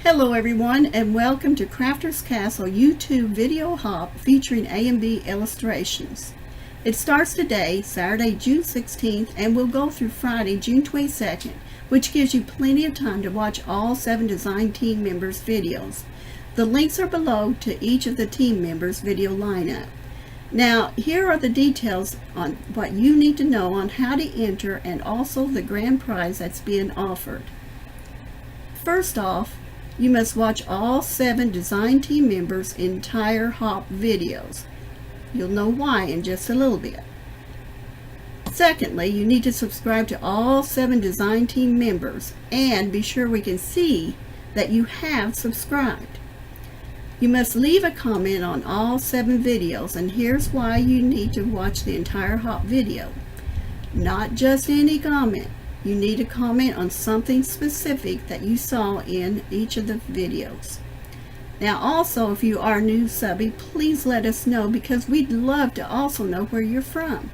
Hello everyone, and welcome to Crafter's Castle YouTube video hop featuring AMB Illustrations. It starts today, Saturday, June 16th, and will go through Friday, June 22nd, which gives you plenty of time to watch all 7 design team members' videos. The links are below to each of the team members' video lineup. Now, here are the details on what you need to know on how to enter and also the grand prize that's being offered. First off, you must watch all 7 design team members' entire hop videos. You'll know why in just a little bit. Secondly, you need to subscribe to all 7 design team members and be sure we can see that you have subscribed. You must leave a comment on all 7 videos, and here's why you need to watch the entire hop video. Not just any comment. You need to comment on something specific that you saw in each of the videos. Now also, if you are new subbie, please let us know because we'd love to also know where you're from.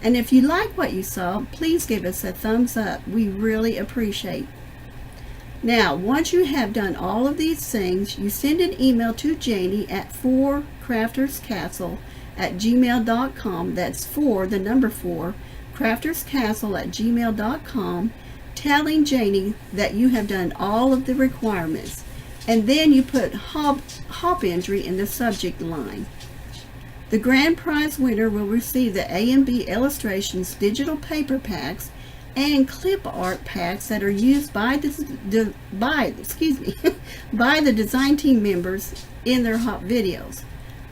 And if you like what you saw, please give us a thumbs up. We really appreciate it. Now, once you have done all of these things, you send an email to Janie at 4crafterscastle@gmail.com. That's 4, the number 4. crafterscastle@gmail.com, telling Janie that you have done all of the requirements, and then you put hop entry in the subject line. The grand prize winner will receive the AMB Illustrations digital paper packs and clip art packs that are used by the design team members in their hop videos.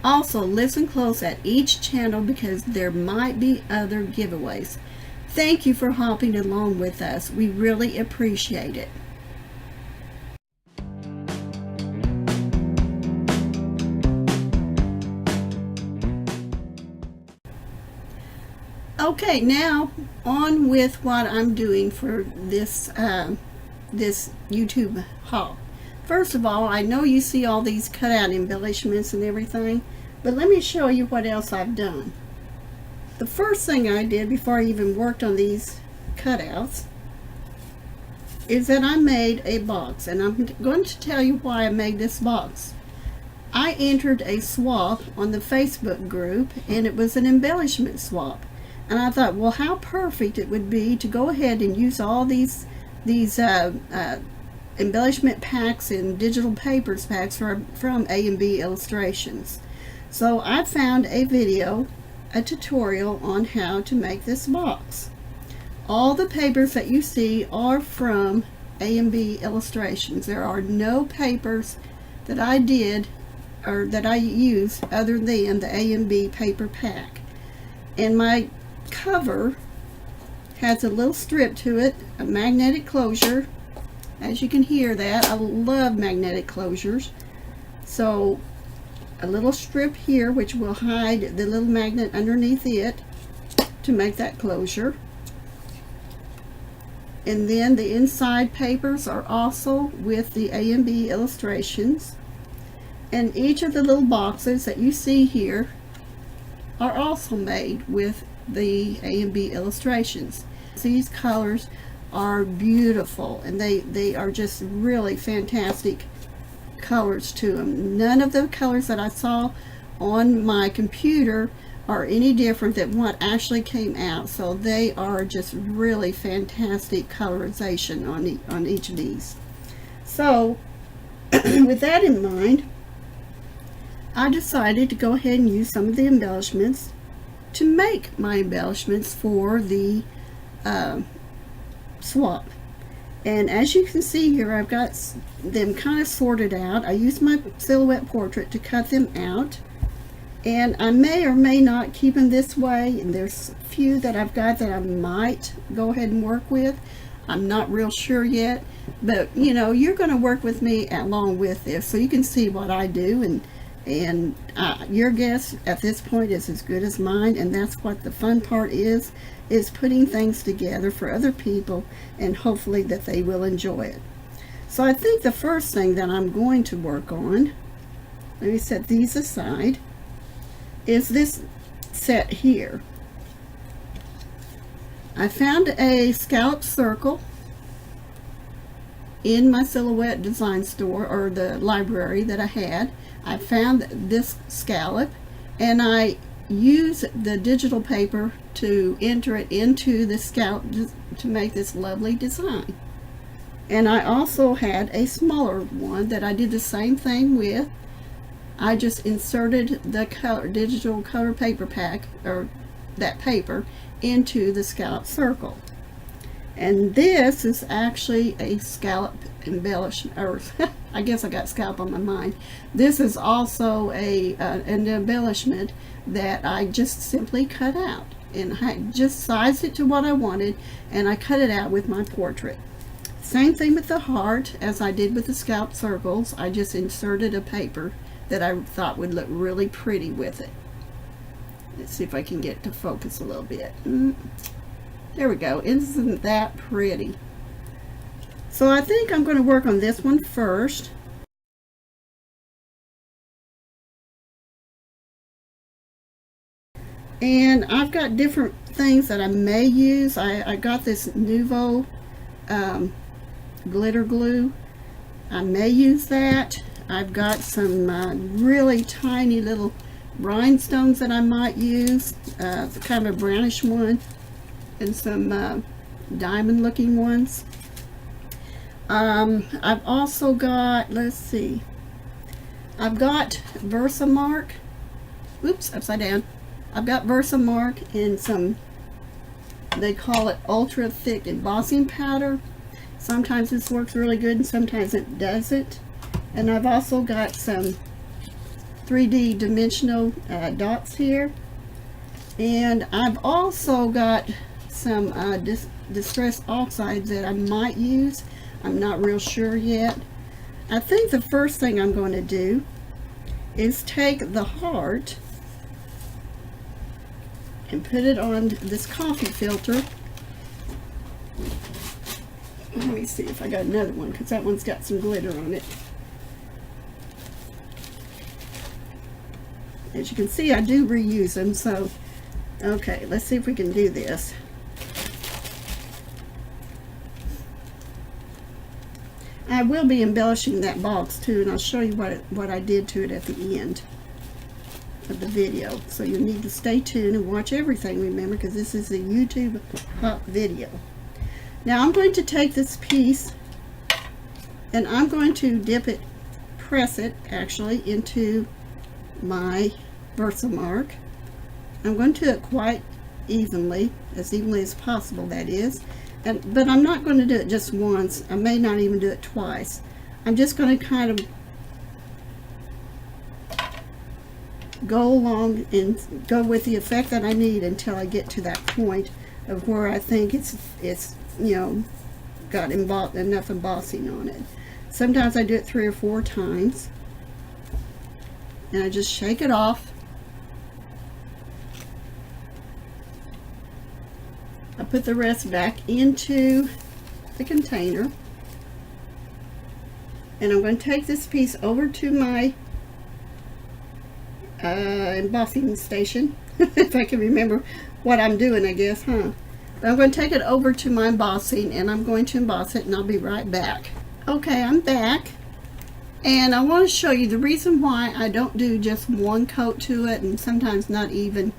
Also, listen close at each channel because there might be other giveaways. Thank you for hopping along with us. We really appreciate it. Okay, now on with what I'm doing for this YouTube haul. First of all, I know you see all these cutout embellishments and everything, but let me show you what else I've done. The first thing I did before I even worked on these cutouts is that I made a box, and I'm going to tell you why I made this box. I entered a swap on the Facebook group, and it was an embellishment swap. And I thought, well, how perfect it would be to go ahead and use all these embellishment packs and digital papers packs from AMB Illustrations. So I found a video, a tutorial on how to make this box. All the papers that you see are from AMB Illustrations. There are no papers that I did or that I used other than the AMB paper pack. And my cover has a little strip to it, a magnetic closure. As you can hear that, I love magnetic closures. So a little strip here which will hide the little magnet underneath it to make that closure. And then the inside papers are also with the AMB Illustrations. And each of the little boxes that you see here are also made with the AMB Illustrations. These colors are beautiful, and they are just really fantastic colors to them. None of the colors that I saw on my computer are any different than what actually came out, so they are just really fantastic colorization on each of these. So with that in mind, I decided to go ahead and use some of the embellishments to make my embellishments for the swap. And as you can see here, I've got them kind of sorted out. I used my silhouette portrait to cut them out, and I may or may not keep them this way, and there's a few that I've got that I might go ahead and work with. I'm not real sure yet, but you know, you're going to work with me along with this so you can see what I do, and your guess at this point is as good as mine, and that's what the fun part is putting things together for other people, and hopefully that they will enjoy it. So I think the first thing that I'm going to work on, let me set these aside, is this set here. I found a scallop circle in my Silhouette design store, or the library that I had. I found this scallop, and I use the digital paper to enter it into the scallop to make this lovely design. And I also had a smaller one that I did the same thing with. I just inserted the digital color paper pack, or that paper, into the scallop circle. And this is actually a scallop embellishment, or I guess I got scallop on my mind. This is also an embellishment that I just simply cut out, and I just sized it to what I wanted, and I cut it out with my portrait. Same thing with the heart as I did with the scallop circles. I just inserted a paper that I thought would look really pretty with it. Let's see if I can get it to focus a little bit. There we go. Isn't that pretty? So I think I'm going to work on this one first. And I've got different things that I may use. I got this Nouveau glitter glue. I may use that. I've got some really tiny little rhinestones that I might use, kind of a brownish one, and some diamond looking ones. I've also got, let's see, I've got Versamark, oops, upside down. I've got Versamark in some, they call it ultra thick embossing powder. Sometimes this works really good and sometimes it doesn't. And I've also got some 3D dimensional dots here. And I've also got some distressed oxides that I might use. I'm not real sure yet. I think the first thing I'm going to do is take the heart and put it on this coffee filter. Let me see if I got another one, because that one's got some glitter on it. As you can see, I do reuse them, so okay, let's see if we can do this. I will be embellishing that box too, and I'll show you what I did to it at the end of the video. So you'll need to stay tuned and watch everything, remember, because this is a YouTube hot video. Now I'm going to take this piece and I'm going to dip it, press it actually, into my Versamark. I'm going to do it quite evenly as possible, that is. But I'm not going to do it just once. I may not even do it twice. I'm just going to kind of go along and go with the effect that I need until I get to that point of where I think it's you know, got enough embossing on it. Sometimes I do it 3 or 4 times, and I just shake it off. I put the rest back into the container, and I'm going to take this piece over to my embossing station. If I can remember what I'm doing, I guess, huh? But I'm going to take it over to my embossing, and I'm going to emboss it, and I'll be right back. Okay, I'm back, and I want to show you the reason why I don't do just 1 coat to it, and sometimes not even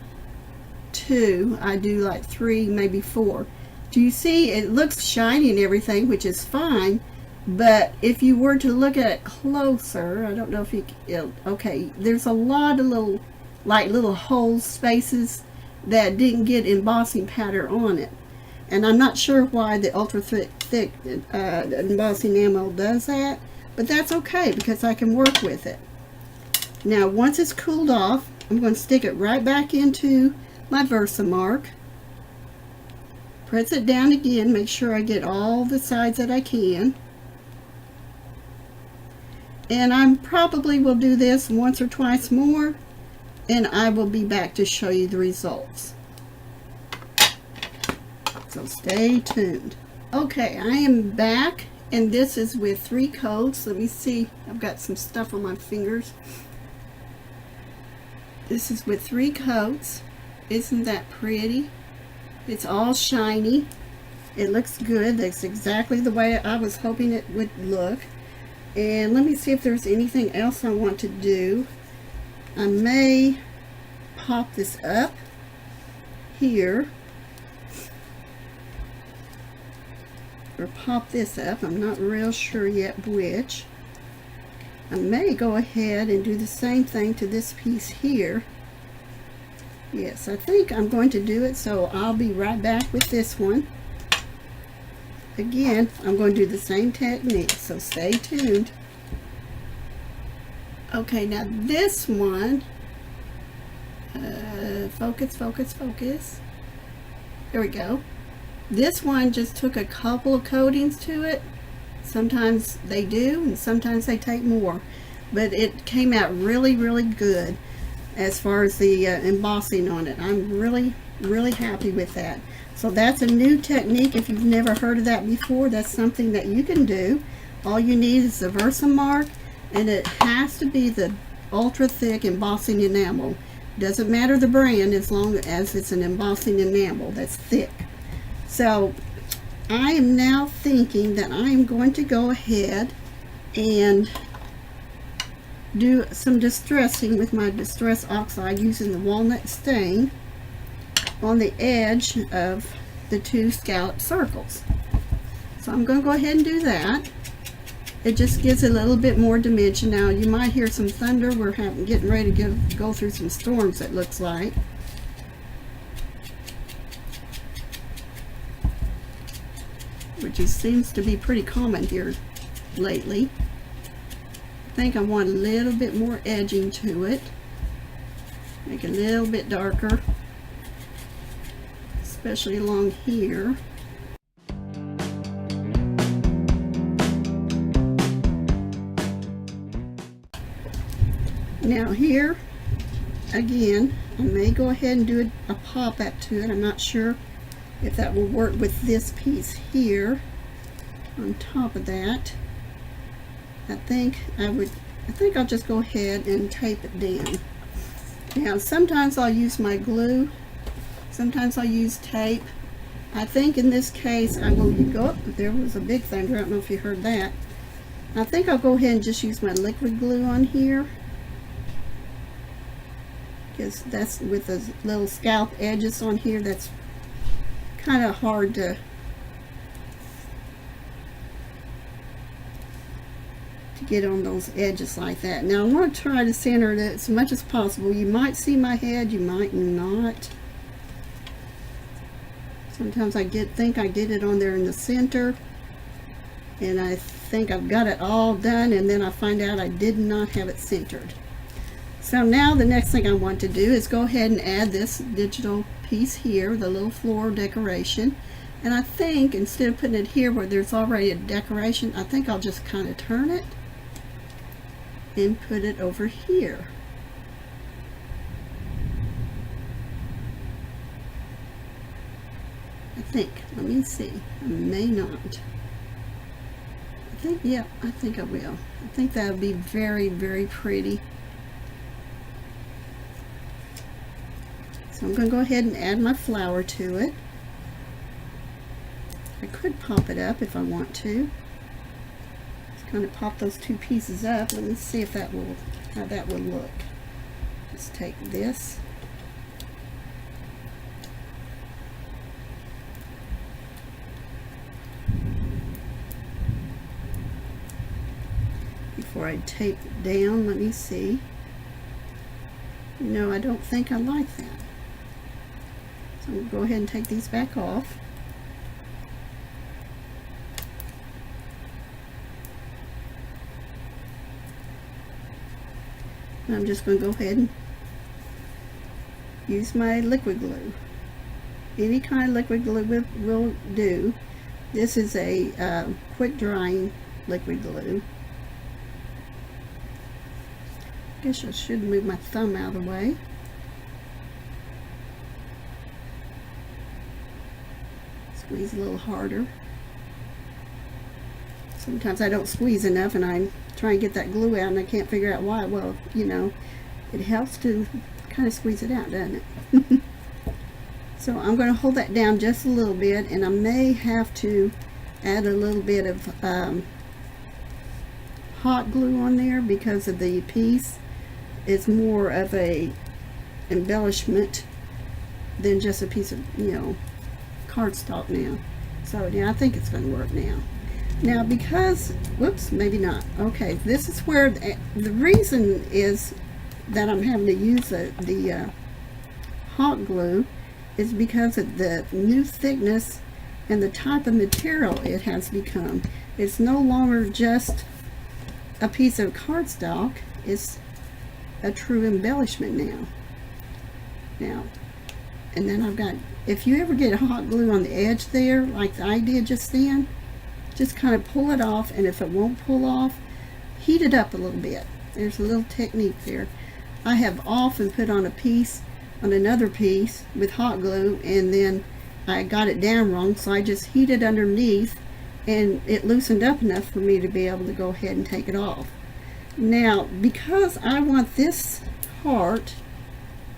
2. I do like 3, maybe 4. Do you see it looks shiny and everything, which is fine, but if you were to look at it closer, I don't know if you can, okay, there's a lot of little hole spaces that didn't get embossing powder on it, and I'm not sure why the ultra thick embossing enamel does that, but that's okay because I can work with it. Now once it's cooled off, I'm going to stick it right back into my Versamark, press it down again, make sure I get all the sides that I can, and I probably will do this once or twice more, and I will be back to show you the results. So stay tuned. Okay, I am back, and this is with 3 coats. Let me see, I've got some stuff on my fingers. This is with 3 coats. Isn't that pretty? It's all shiny. It looks good. That's exactly the way I was hoping it would look. And let me see if there's anything else I want to do. I may pop this up here, or pop this up. I'm not real sure yet which. I may go ahead and do the same thing to this piece here. Yes, I think I'm going to do it, so I'll be right back with this one. Again, I'm going to do the same technique, so stay tuned. Okay, now this one, focus. There we go. This one just took a couple of coatings to it. Sometimes they do, and sometimes they take more. But it came out really, really good as far as the embossing on it. I'm really, really happy with that. So that's a new technique. If you've never heard of that before, that's something that you can do. All you need is the Versamark, and it has to be the ultra thick embossing enamel. Doesn't matter the brand as long as it's an embossing enamel that's thick. So I am now thinking that I am going to go ahead and do some distressing with my Distress Oxide using the walnut stain on the edge of the two scallop circles. So I'm going to go ahead and do that. It just gives a little bit more dimension. Now you might hear some thunder. We're getting ready to go through some storms, it looks like. Which seems to be pretty common here lately. I think I want a little bit more edging to it. Make it a little bit darker, especially along here. Now here, again, I may go ahead and do a pop-up to it. I'm not sure if that will work with this piece here on top of that. I think I'll just go ahead and tape it down. Now sometimes I'll use my glue, sometimes I'll use tape. I think in this case I will go, there was a big thunder, I don't know if you heard that. I think I'll go ahead and just use my liquid glue on here, because that's with the little scalp edges on here, that's kind of hard to get on those edges like that. Now I want to try to center it as much as possible. You might see my head, you might not. Sometimes I think I get it on there in the center, and I think I've got it all done, and then I find out I did not have it centered. So now the next thing I want to do is go ahead and add this digital piece here, the little floral decoration. And I think instead of putting it here where there's already a decoration, I think I'll just kind of turn it and put it over here. I think, let me see, I may not. I think, yeah, I think I will. I think that would be very, very pretty. So I'm going to go ahead and add my flower to it. I could pop it up if I want to. Just kind of pop those two pieces up. Let me see if that will, how that will look. Just take this. Before I tape it down, let me see. No, I don't think I like that. So I'm going to go ahead and take these back off. And I'm just going to go ahead and use my liquid glue. Any kind of liquid glue will do. This is a quick drying liquid glue. I guess I should move my thumb out of the way. Squeeze a little harder. Sometimes I don't squeeze enough and I try and get that glue out and I can't figure out why. Well, you know, it helps to kind of squeeze it out, doesn't it? So I'm going to hold that down just a little bit, and I may have to add a little bit of hot glue on there because of the piece is more of a embellishment than just a piece of, you know, cardstock now. So yeah, I think it's going to work now. Now because, whoops, maybe not. Okay, this is where the reason is that I'm having to use the hot glue is because of the new thickness and the type of material it has become. It's no longer just a piece of cardstock, it's a true embellishment now. And then I've got, if you ever get a hot glue on the edge there, like I did just then, just kind of pull it off, and if it won't pull off, heat it up a little bit. There's a little technique there. I have often put on a piece, on another piece with hot glue, and then I got it down wrong, so I just heated underneath, and it loosened up enough for me to be able to go ahead and take it off. Now, because I want this heart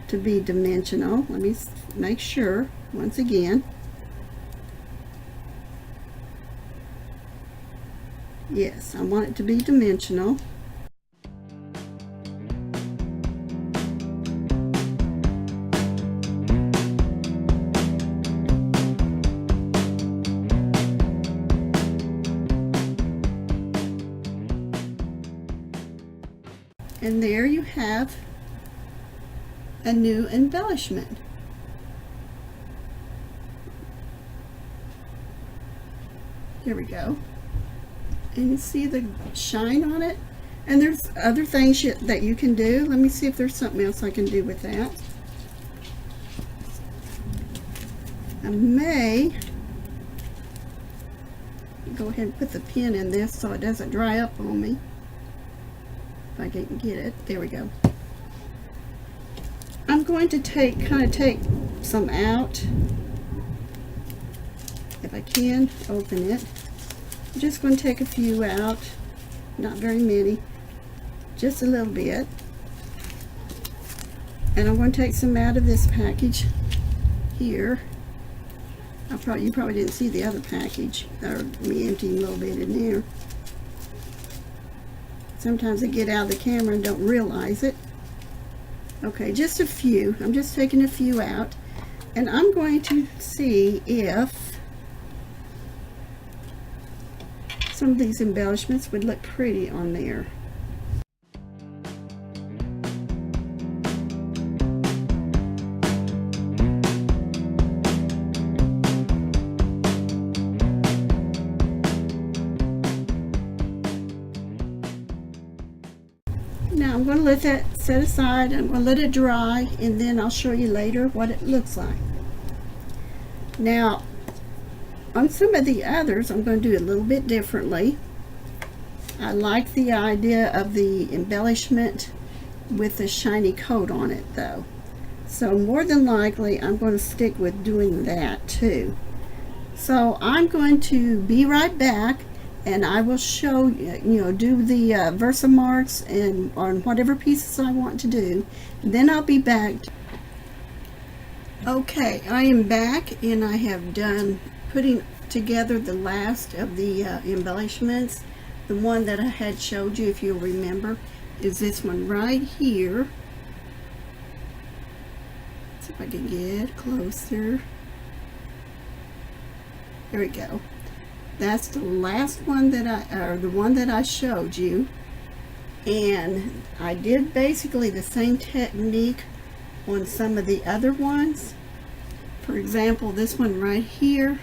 to be dimensional, let me make sure once again. Yes, I want it to be dimensional. And there you have a new embellishment. Here we go. And you see the shine on it. And there's other things that you can do. Let me see if there's something else I can do with that. I may go ahead and put the pin in this so it doesn't dry up on me. If I can get it. There we go. I'm going to kind of take some out. If I can, open it. I'm just going to take a few out. Not very many. Just a little bit. And I'm going to take some out of this package here. You probably didn't see the other package, or me emptying a little bit in there. Sometimes I get out of the camera and don't realize it. Okay, just a few. I'm just taking a few out, and I'm going to see if some of these embellishments would look pretty on there. Now I'm going to let that set aside. I'm going to let it dry, and then I'll show you later what it looks like. Now, on some of the others, I'm going to do it a little bit differently. I like the idea of the embellishment with the shiny coat on it, though. So more than likely, I'm going to stick with doing that too. So I'm going to be right back, and I will show you, do the Versamarks and on whatever pieces I want to do. And then I'll be back. Okay, I am back, and I have done putting together the last of the embellishments. The one that I had showed you, if you'll remember, is this one right here. Let's see if I can get closer. There we go. That's the last one the one that I showed you, and I did basically the same technique on some of the other ones. For example, this one right here.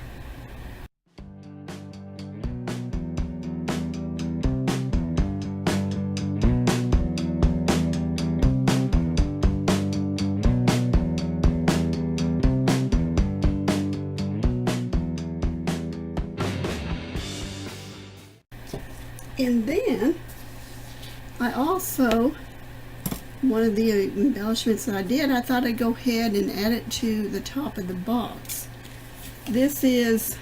And then I also, one of the embellishments that I did, I thought I'd go ahead and add it to the top of the box. This is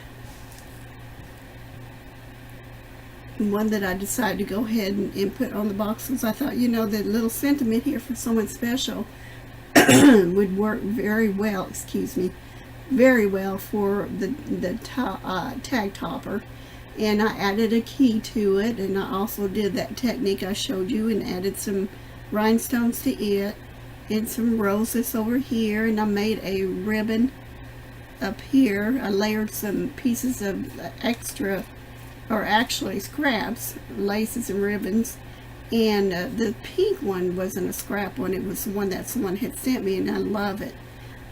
one that I decided to go ahead and put on the box, because I thought, the little sentiment here for someone special would work very well, excuse me, very well for the tag topper. And I added a key to it, and I also did that technique I showed you and added some rhinestones to it and some roses over here, and I made a ribbon up here. I layered some pieces of extra, or actually scraps, laces and ribbons, and the pink one wasn't a scrap one, it was the one that someone had sent me, and I love it.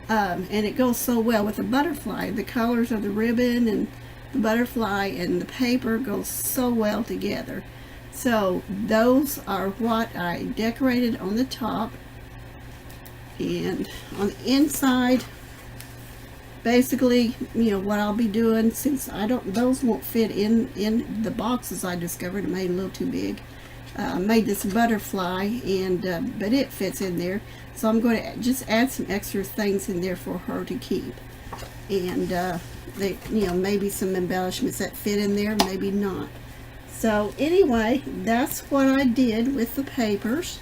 And it goes so well with the butterfly. The colors of the ribbon and the butterfly and the paper goes so well together. So those are what I decorated on the top. And on the inside, basically, you know, what I'll be doing, since those won't fit in the boxes I discovered, it made a little too big. Made this butterfly, and but it fits in there, so I'm going to just add some extra things in there for her to keep. And you know, maybe some embellishments that fit in there, maybe not. So anyway, that's what I did with the papers.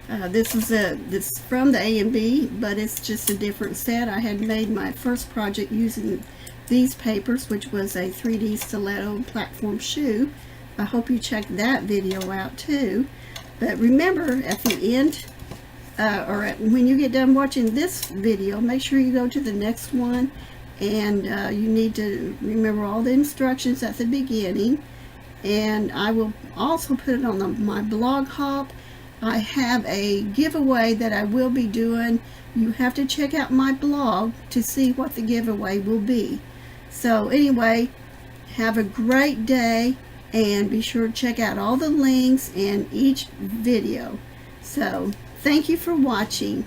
This is from the AMB, but it's just a different set. I had made my first project using these papers, which was a 3D stiletto platform shoe. I hope you check that video out too. But remember, at the end, when you get done watching this video, make sure you go to the next one, and you need to remember all the instructions at the beginning. And I will also put it on my blog hop. I have a giveaway that I will be doing. You have to check out my blog to see what the giveaway will be. So anyway, have a great day, and be sure to check out all the links in each video. So thank you for watching.